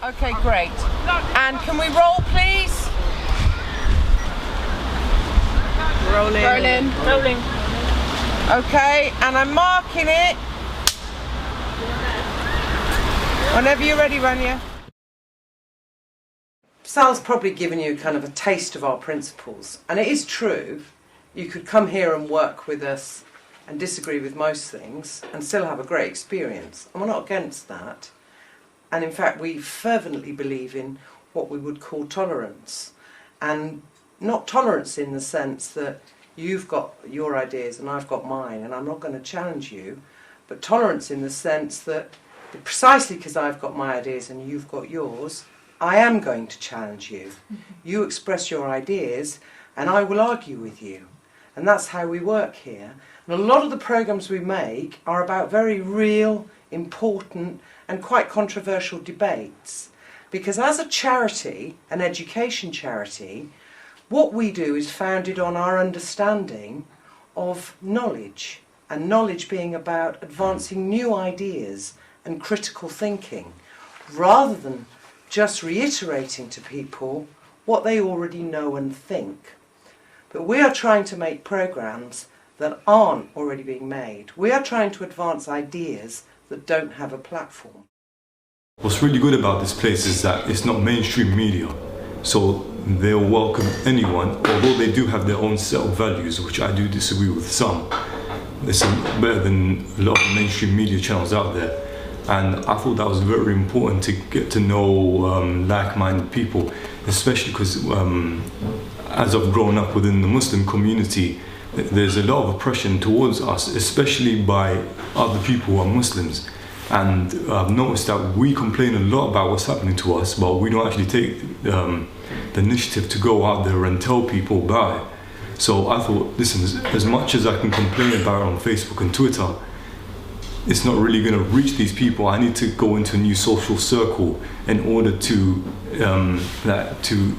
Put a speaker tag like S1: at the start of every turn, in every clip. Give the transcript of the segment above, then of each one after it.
S1: Okay, great. And can we roll, please?
S2: Rolling.
S1: Rolling.
S2: Rolling.
S1: Okay, and I'm marking it. Whenever you're ready, Rania. Sal's probably given you kind of a taste of our principles, and it is true. You could come here and work with us and disagree with most things and still have a great experience, and we're not against that. And in fact, we fervently believe in what we would call tolerance, and not tolerance in the sense that you've got your ideas and I've got mine and I'm not going to challenge you, but tolerance in the sense that precisely because I've got my ideas and you've got yours, I am going to challenge you. You express your ideas and I will argue with you. And that's how we work here. And a lot of the programmes we make are about very real, important and quite controversial debates. Because as a charity, an education charity, what we do is founded on our understanding of knowledge, and knowledge being about advancing new ideas and critical thinking, rather than just reiterating to people what they already know and think. But we are trying to make programmes that aren't already being made. We are trying to advance ideas that don't have a platform.
S3: What's really good about this place is that it's not mainstream media, so they'll welcome anyone, although they do have their own set of values, which I do disagree with some. It's better than a lot of mainstream media channels out there. And I thought that was very important to get to know like-minded people, especially because as I've grown up within the Muslim community, there's a lot of oppression towards us, especially by other people who are Muslims. And I've noticed that we complain a lot about what's happening to us, but we don't actually take the initiative to go out there and tell people about it. So I thought, listen, as much as I can complain about it on Facebook and Twitter, it's not really going to reach these people. I need to go into a new social circle in order to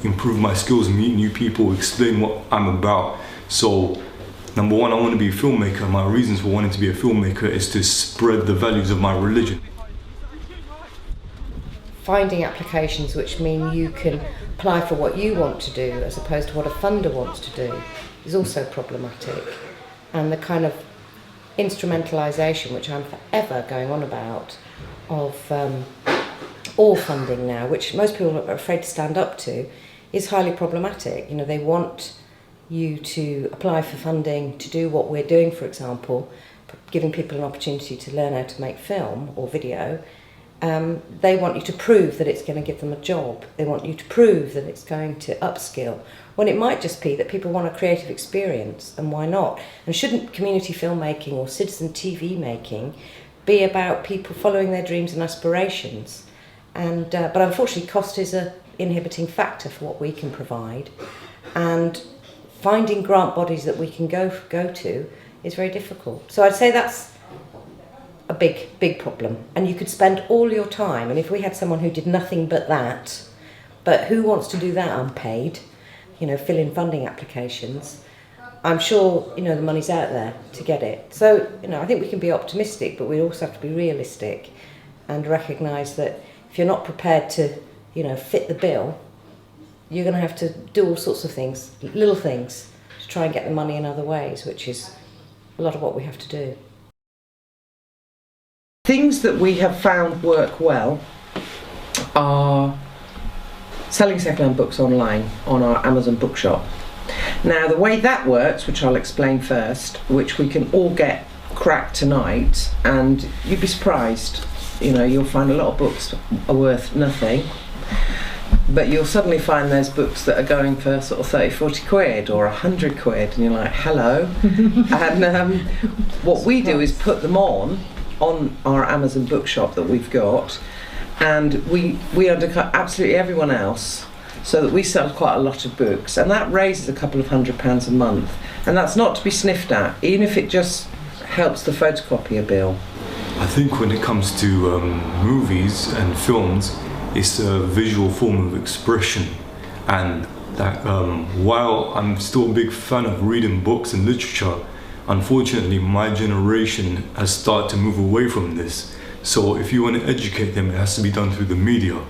S3: improve my skills, meet new people, explain what I'm about. So, number one, I want to be a filmmaker. My reasons for wanting to be a filmmaker is to spread the values of my religion.
S4: Finding applications which mean you can apply for what you want to do as opposed to what a funder wants to do is also problematic. And the kind of instrumentalisation, which I'm forever going on about, of all funding now, which most people are afraid to stand up to, is highly problematic. You know, they want you to apply for funding to do what we're doing, for example, giving people an opportunity to learn how to make film or video. They want you to prove that it's going to give them a job. They want you to prove that it's going to upskill, when it might just be that people want a creative experience, and why not? And shouldn't community filmmaking or citizen TV making be about people following their dreams and aspirations? And but unfortunately, cost is an inhibiting factor for what we can provide, and finding grant bodies that we can go to is very difficult. So I'd say that's a big problem, and you could spend all your time, and if we had someone who did nothing but that, but who wants to do that unpaid, you know, fill in funding applications, I'm sure, you know, the money's out there to get it. So, you know, I think we can be optimistic, but we also have to be realistic and recognise that if you're not prepared to, you know, fit the bill, you're going to have to do all sorts of things, little things, to try and get the money in other ways, which is a lot of what we have to do.
S1: Things that we have found work well are selling second-hand books online on our Amazon bookshop. Now, the way that works, which I'll explain first, which we can all get cracked tonight, and you'd be surprised, you know, you'll find a lot of books are worth nothing, but you'll suddenly find there's books that are going for sort of 30, 40 quid or 100 quid, and you're like, hello. And what we do is put them on our Amazon bookshop that we've got, and we undercut absolutely everyone else, so that we sell quite a lot of books, and that raises a couple of £100 a month, and that's not to be sniffed at, even if it just helps the photocopier bill.
S3: I think when it comes to movies and films, it's a visual form of expression, and that while I'm still a big fan of reading books and literature, unfortunately my generation has started to move away from this. So if you want to educate them, it has to be done through the media.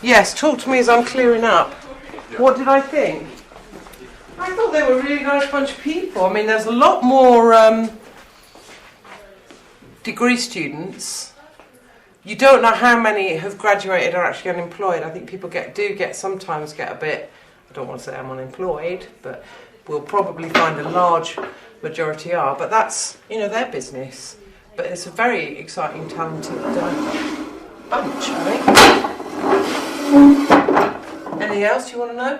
S1: Yes, talk to me as I'm clearing up. What did I think? I thought they were a really nice bunch of people. I mean, there's a lot more degree students. You don't know how many have graduated or actually unemployed. I think people sometimes get a bit, I don't want to say I'm unemployed, but we'll probably find a large majority are. But that's, their business. But it's a very exciting, talented bunch, I think. Anything else you want to know?